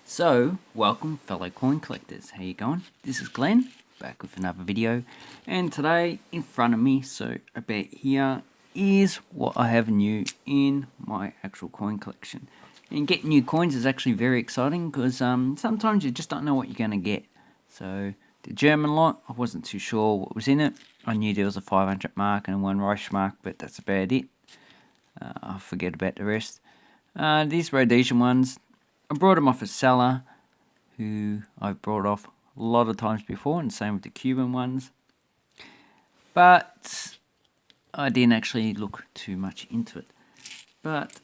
So, welcome fellow coin collectors, how you going? This is Glenn, back with another video, and today in front of me, so about here, is what I have new in my actual coin collection. And getting new coins is actually very exciting, because sometimes you just don't know what you're going to get. So, the German lot, I wasn't too sure what was in it. I knew there was a 500 mark and a 1 Reich mark, but that's about it. I forget about the rest. These Rhodesian ones, I brought them off a seller who I've brought off a lot of times before, and same with the Cuban ones. But I didn't actually look too much into it. But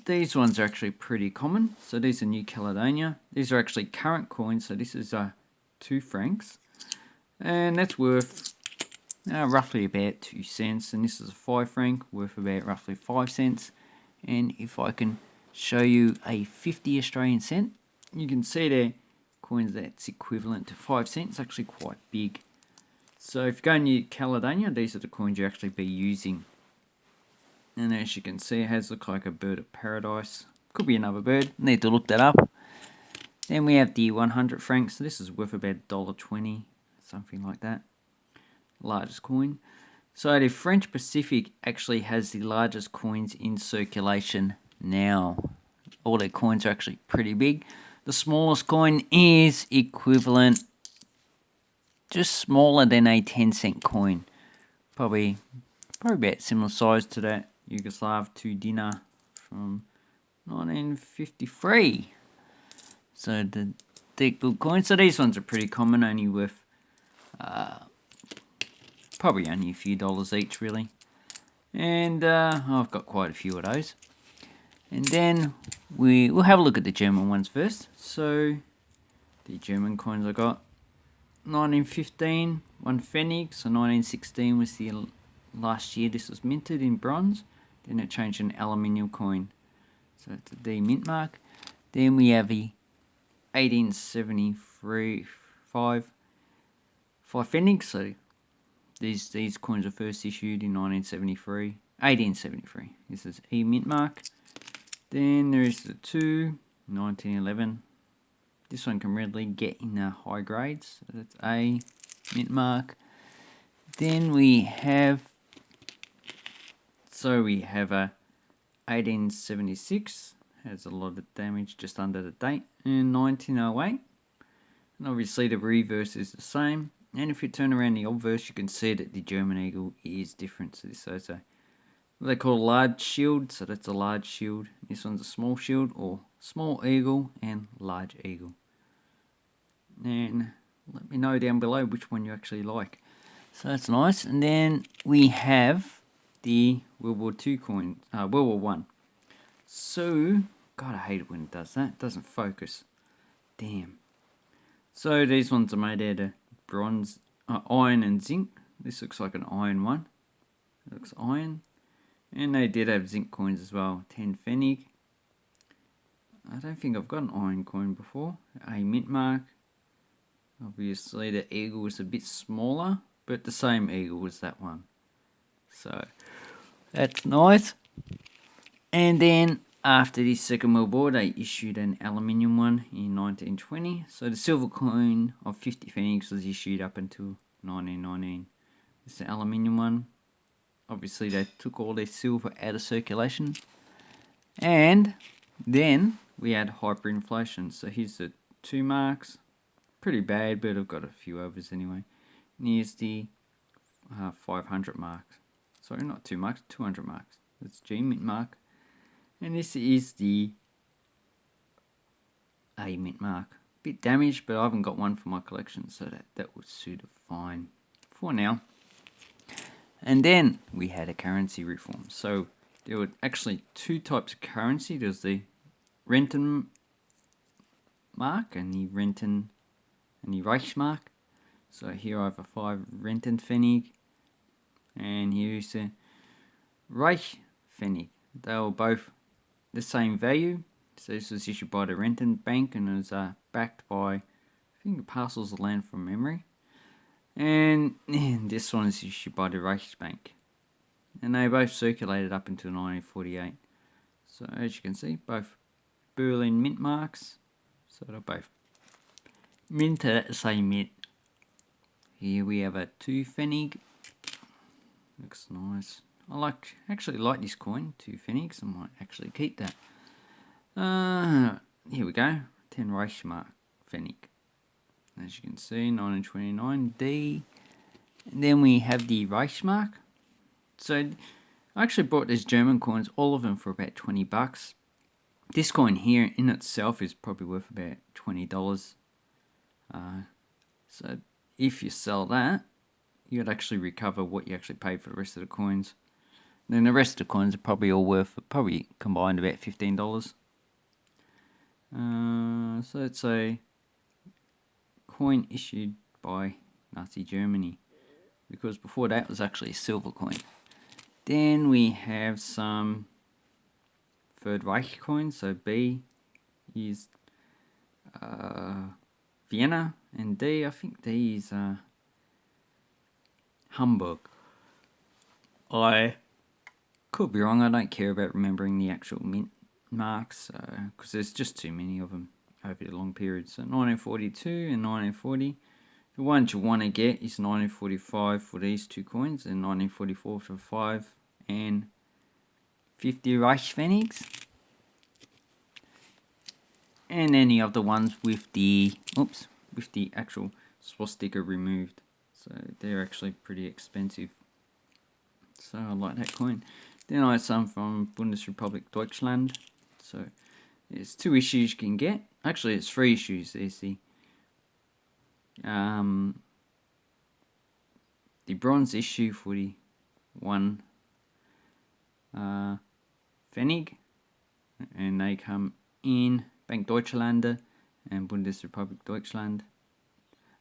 these ones are actually pretty common. So these are New Caledonia. These are actually current coins. So this is 2 francs. And that's worth roughly about 2 cents. And this is a 5 franc worth about roughly 5 cents. And if I can show you a 50 Australian cent, you can see there coins that's equivalent to 5 cents. It's actually quite big. So if you go New Caledonia, these are the coins you actually be using. And as you can see, it has looked like a bird of paradise. Could be another bird. Need to look that up. Then we have the 100 francs. This is worth about $1.20, something like that. Largest coin. So the French Pacific actually has the largest coins in circulation now. All their coins are actually pretty big. The smallest coin is equivalent, just smaller than a 10-cent coin. Probably about similar size to that Yugoslav 2 dinar from 1953. So the thick good coins. So these ones are pretty common, only worth probably only a few dollars each, really. And I've got quite a few of those. And then we'll have a look at the German ones first. So the German coins I got, 1915, 1 Pfennig. So 1916 was the last year this was minted in bronze. Then it changed an aluminium coin. So it's a D mint mark. Then we have the 1873 5 Pfennig. So these coins were first issued in 1873. This is E mint mark. Then there is the 2, 1911. This one can readily get in the high grades. So that's A mint mark. Then we have a 1876. Has a lot of damage just under the date. And 1908. And obviously the reverse is the same. And if you turn around the obverse, you can see that the German eagle is different. So this is what they call a large shield. So that's a large shield. This one's a small shield, or small eagle and large eagle. And let me know down below which one you actually like. So that's nice. And then we have the World War II coin, World War One. So, God, I hate it when it does that. It doesn't focus. Damn. So these ones are made out of bronze, iron and zinc. This looks like an iron one. It looks iron. And they did have zinc coins as well. 10 Pfennig. I don't think I've got an iron coin before. A mint mark. Obviously the eagle was a bit smaller, but the same eagle as that one. So that's nice. And then after the Second World War, they issued an aluminium one in 1920. So the silver coin of 50 Pfennigs was issued up until 1919. It's the aluminium one. Obviously, they took all their silver out of circulation. And then we had hyperinflation. So here's the 2 marks. Pretty bad, but I've got a few others anyway. And here's the 500 marks. Sorry, not 2 marks, 200 marks. That's G mint mark. And this is the A mint mark. Bit damaged, but I haven't got one for my collection, so that would suit it fine for now. And then we had a currency reform. So there were actually 2 types of currency. There's the Renten mark and the Renten and the Reichsmark. So here I have a 5 Renten Pfennig, and here's the Reich Pfennig. They were both the same value. So this was issued by the Renten Bank, and it was backed by, I think, parcels of land from memory. And this one is issued by the Reichsbank. And they both circulated up until 1948. So as you can see, both Berlin mint marks. So they're both mint at the same mint. Here we have a 2 pfennig. Looks nice. I actually like this coin, 2 pfennigs. I might actually keep that. Here we go, 10 Reichsmark pfennig. As you can see, 1929 D. And then we have the Reichsmark. So I actually bought these German coins, all of them for about 20 bucks. This coin here in itself is probably worth about $20. So if you sell that, you'd actually recover what you actually paid for the rest of the coins. Then the rest of the coins are probably all worth, probably combined about $15. So it's a coin issued by Nazi Germany, because before that it was actually a silver coin. Then we have some Third Reich coins. So B is Vienna, and D, I think D is Hamburg. I could be wrong. I don't care about remembering the actual mint marks, because there's just too many of them over the long periods. So 1942 and 1940. The ones you want to get is 1945 for these two coins, and 1944 for 5 and 50 Reichspfennigs. And any of the ones with the actual swastika removed. So they're actually pretty expensive. So I like that coin. Then I have some from Bundesrepublik Deutschland. So there's 2 issues you can get. Actually, it's 3 issues. There's the bronze issue for the 1 Pfennig, and they come in Bank Deutschland and Bundesrepublik Deutschland.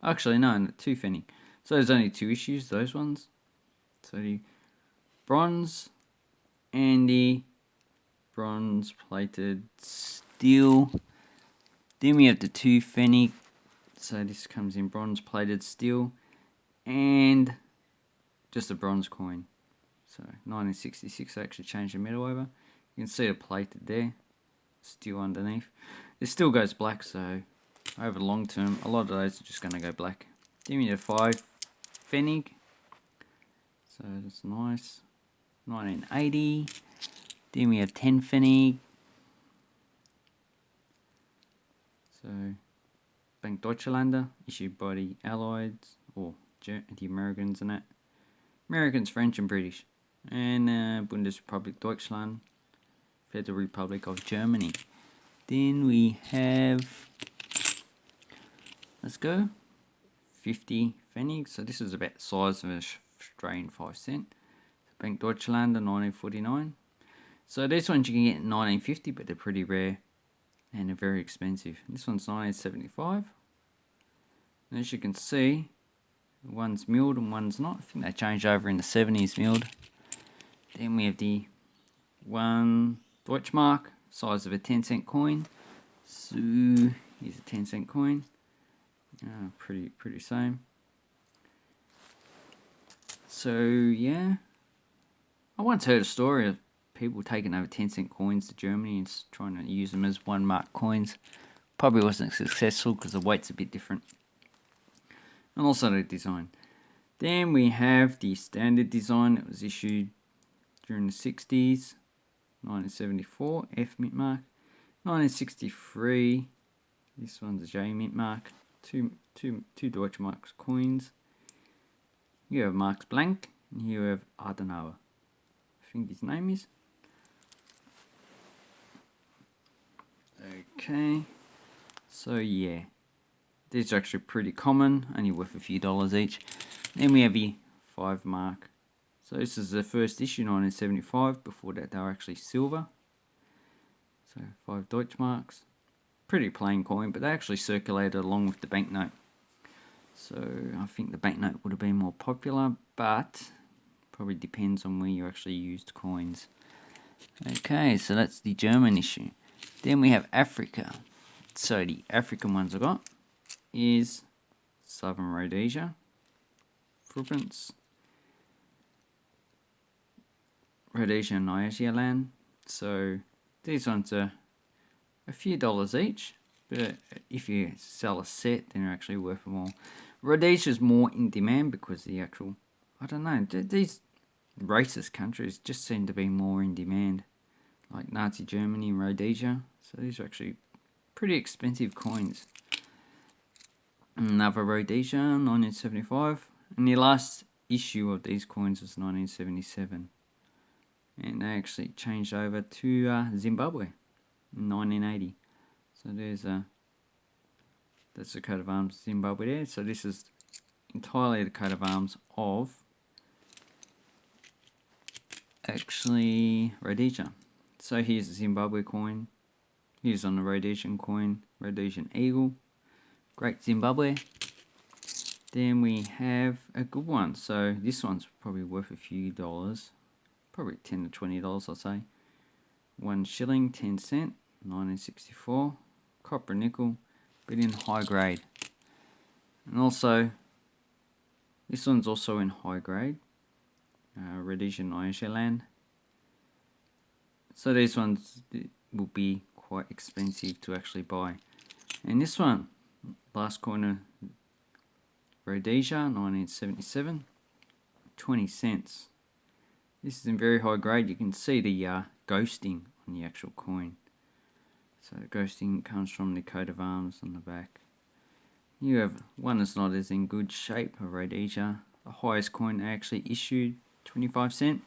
Actually, no, 2 Pfennig. So there's only 2 issues, those ones. So the bronze and the bronze plated steel. Then we have the 2 Pfennig. So this comes in bronze plated steel and just a bronze coin. So 1966, I actually changed the metal over. You can see it plated there, steel underneath. It still goes black, so over the long term, a lot of those are just going to go black. Give me the 5 Pfennig. So that's nice. 1980. Then we have 10 Pfennig. So Bank Deutschland, issued by the Allies, or the Americans and that. Americans, French and British. And Bundesrepublik Deutschland, Federal Republic of Germany. Then we have, let's go, 50 Pfennig. So this is about the size of an Australian 5 cent. Bank Deutschland, 1949. So these ones you can get in 1950, but they're pretty rare and they're very expensive. This one's 1975. And as you can see, one's milled and one's not. I think they changed over in the 70s, milled. Then we have the 1 Deutschmark, size of a 10-cent coin. So here's a 10-cent coin. Pretty same. So yeah, I once heard a story of people taking over 10-cent coins to Germany and trying to use them as 1 mark coins. Probably wasn't successful because the weight's a bit different. And also the design. Then we have the standard design that was issued during the 60s. 1974, F mint mark. 1963, this one's a J mint mark. Two Deutschmarks coins. You have Marx Blank, and here you have Adenauer. I think his name is. Okay, so yeah, these are actually pretty common, only worth a few dollars each. Then we have the 5 mark. So this is the first issue, 1975. Before that, they were actually silver. So 5 Deutschmarks. Pretty plain coin, but they actually circulated along with the banknote. So I think the banknote would have been more popular, but probably depends on where you actually used coins. Okay, so that's the German issue. Then we have Africa. So the African ones I got is Southern Rhodesia, province, Rhodesia and Nyasaland. So these ones are a few dollars each, but if you sell a set, then they're actually worth more. Rhodesia's more in demand because the actual, I don't know, these racist countries just seem to be more in demand, like Nazi Germany and Rhodesia. So these are actually pretty expensive coins. Another Rhodesia, 1975, and the last issue of these coins was 1977, and they actually changed over to Zimbabwe in 1980. So that's the coat of arms of Zimbabwe there. So this is entirely the coat of arms of actually Rhodesia. So here's the Zimbabwe coin. Here's on the Rhodesian coin, Rhodesian eagle. Great Zimbabwe. Then we have a good one. So this one's probably worth a few dollars. Probably $10 to $20, I'll say. 1 shilling, 10 cent, 1964. Copper nickel, but in high grade. And also, this one's also in high grade. Rhodesian Iceland. So these ones will be quite expensive to actually buy. And this one, last coin of Rhodesia, 1977, 20 cents. This is in very high grade. You can see the ghosting on the actual coin. So the ghosting comes from the coat of arms on the back. You have one that's not as in good shape of Rhodesia. The highest coin they actually issued, 25 cent.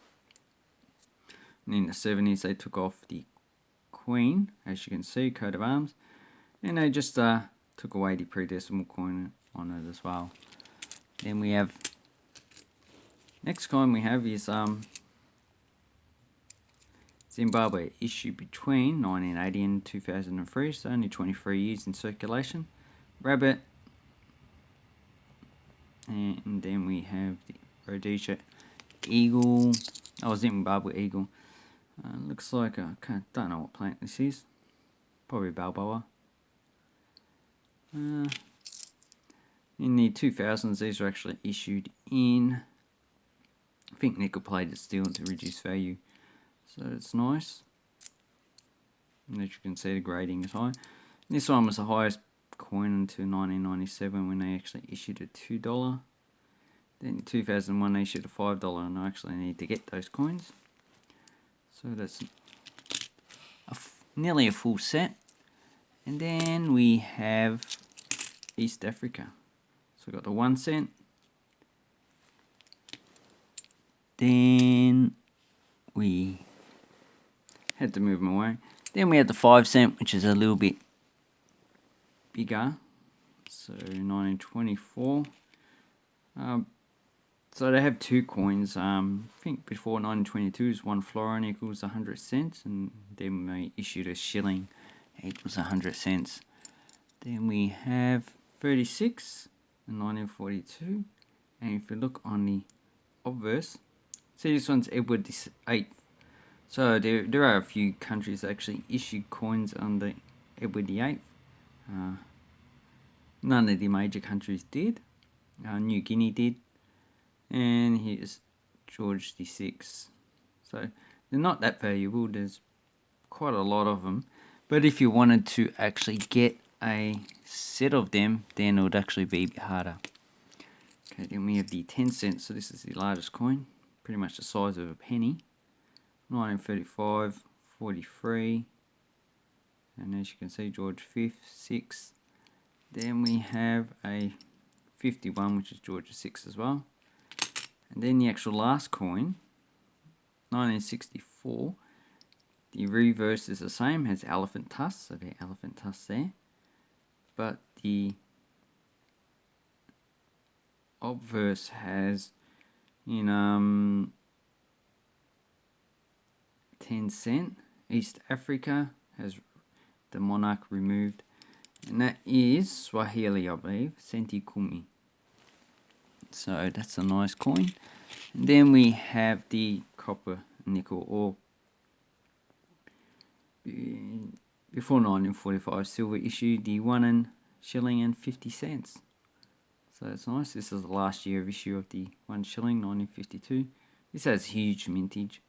And in the 70s they took off the queen, as you can see, coat of arms. And they just took away the pre-decimal coin on it as well. Then we have, next coin we have is Zimbabwe, issued between 1980 and 2003, so only 23 years in circulation. Rabbit. And then we have the Rhodesia eagle. Oh, Zimbabwe eagle. Looks like, I don't know what plant this is. Probably Balboa. In the 2000s, these were actually issued in, I think, nickel-plated steel to reduce value. So it's nice. And as you can see, the grading is high. This one was the highest coin until 1997 when they actually issued a $2. Then in 2001 they issued a $5, and I actually need to get those coins. So that's nearly a full set. And then we have East Africa. So we've got the 1 cent. Then we had to move them away. Then we had the 5 cent, which is a little bit bigger. So 1924. So they have two coins. I think before 1922 is 1 florin equals 100 cents, and then they issued a shilling equals 100 cents. Then we have 36 in 1942, and if you look on the obverse, see this one's Edward VIII. So there are a few countries that actually issued coins under Edward VIII. None of the major countries did. New Guinea did. And here's George VI. So they're not that valuable. There's quite a lot of them. But if you wanted to actually get a set of them, then it would actually be a bit harder. Okay, then we have the 10 cents. So this is the largest coin. Pretty much the size of a penny. 1935, 43. And as you can see, George V, 6. Then we have a 51, which is George VI as well. And then the actual last coin, 1964, the reverse is the same, has elephant tusks, so the elephant tusks there. But the obverse has, 10 cent, East Africa has the monarch removed. And that is Swahili, I believe, Senti Kumi. So that's a nice coin. And then we have the copper nickel, or before 1945 silver issue, the 1 shilling and 50 cents. So it's nice. This is the last year of issue of the 1 shilling, 1952. This has huge mintage.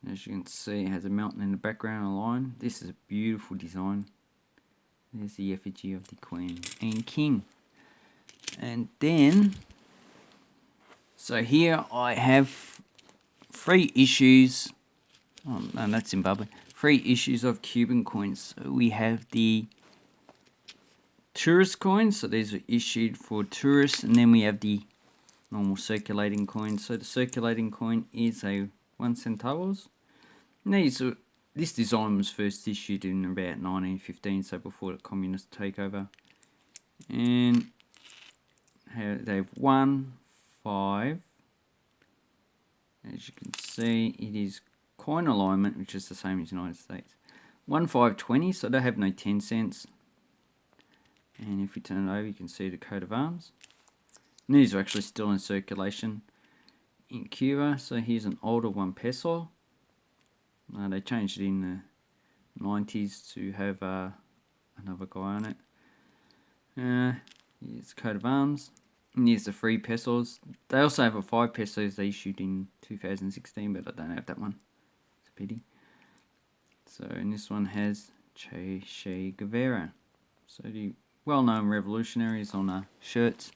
As you can see, it has a mountain in the background, a lion. This is a beautiful design. There's the effigy of the Queen and King. And then, so here I have 3 issues. Oh, no, that's Zimbabwe. 3 issues of Cuban coins. So we have the tourist coins. So these are issued for tourists. And then we have the normal circulating coins. So the circulating coin is a 1 centavos. And this design was first issued in about 1915, so before the communist takeover. And they have 1, 5. As you can see, it is coin alignment, which is the same as the United States. 1, 5, 20, so they have no 10 cents. And if you turn it over, you can see the coat of arms. And these are actually still in circulation in Cuba. So here's an older 1 peso. They changed it in the 90s to have another guy on it. Here's the coat of arms. And here's the 3 pesos. They also have a 5 pesos they issued in 2016, but I don't have that one. It's a pity. So, and this one has Che Guevara. So the well-known revolutionaries on shirts.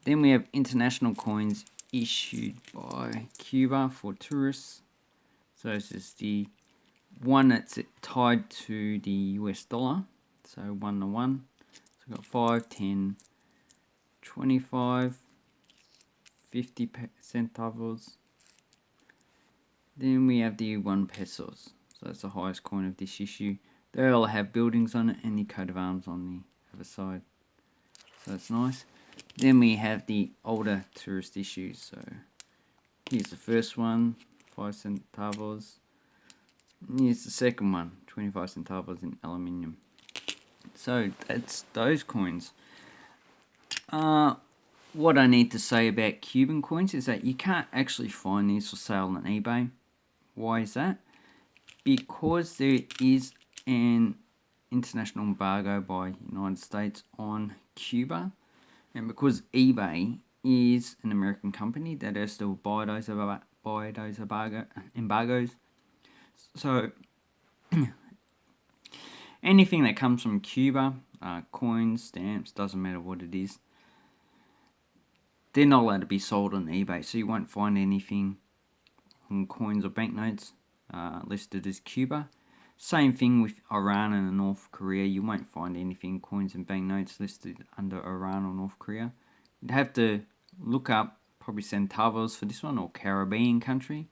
Then we have international coins issued by Cuba for tourists. So this is the one that's tied to the US dollar. So 1 to 1. So we've got 5, 10, 25, 50 centavos. Then we have the 1 pesos. So that's the highest coin of this issue. They all have buildings on it and the coat of arms on the other side. So that's nice. Then we have the older tourist issues. So here's the first one, 5 centavos. And here's the second one, 25 centavos in aluminium. So that's those coins. What I need to say about Cuban coins is that you can't actually find these for sale on eBay. Why is that? Because there is an international embargo by the United States on Cuba, and because eBay is an American company that has to buy those embargoes. So anything that comes from Cuba, coins, stamps, doesn't matter what it is, they're not allowed to be sold on eBay. So you won't find anything on coins or banknotes listed as Cuba. Same thing with Iran and North Korea. You won't find anything coins and banknotes listed under Iran or North Korea. You'd have to look up probably centavos for this one, or Caribbean country.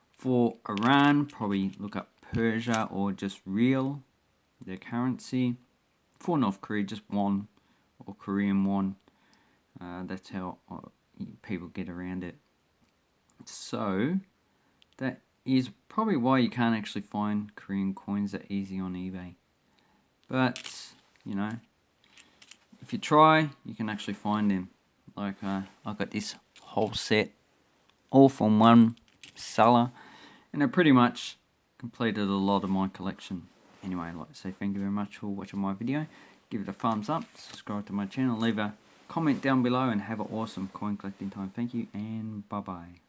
For Iran, probably look up Persia or just real, their currency. For North Korea, just won or Korean won. That's how people get around it. So that is probably why you can't actually find Korean coins that easy on eBay. But, you know, if you try, you can actually find them. Like, I got this whole set, all from one seller, and I pretty much completed a lot of my collection. Anyway, I'd like to say thank you very much for watching my video. Give it a thumbs up, subscribe to my channel, leave a comment down below, and have an awesome coin collecting time. Thank you, and bye-bye.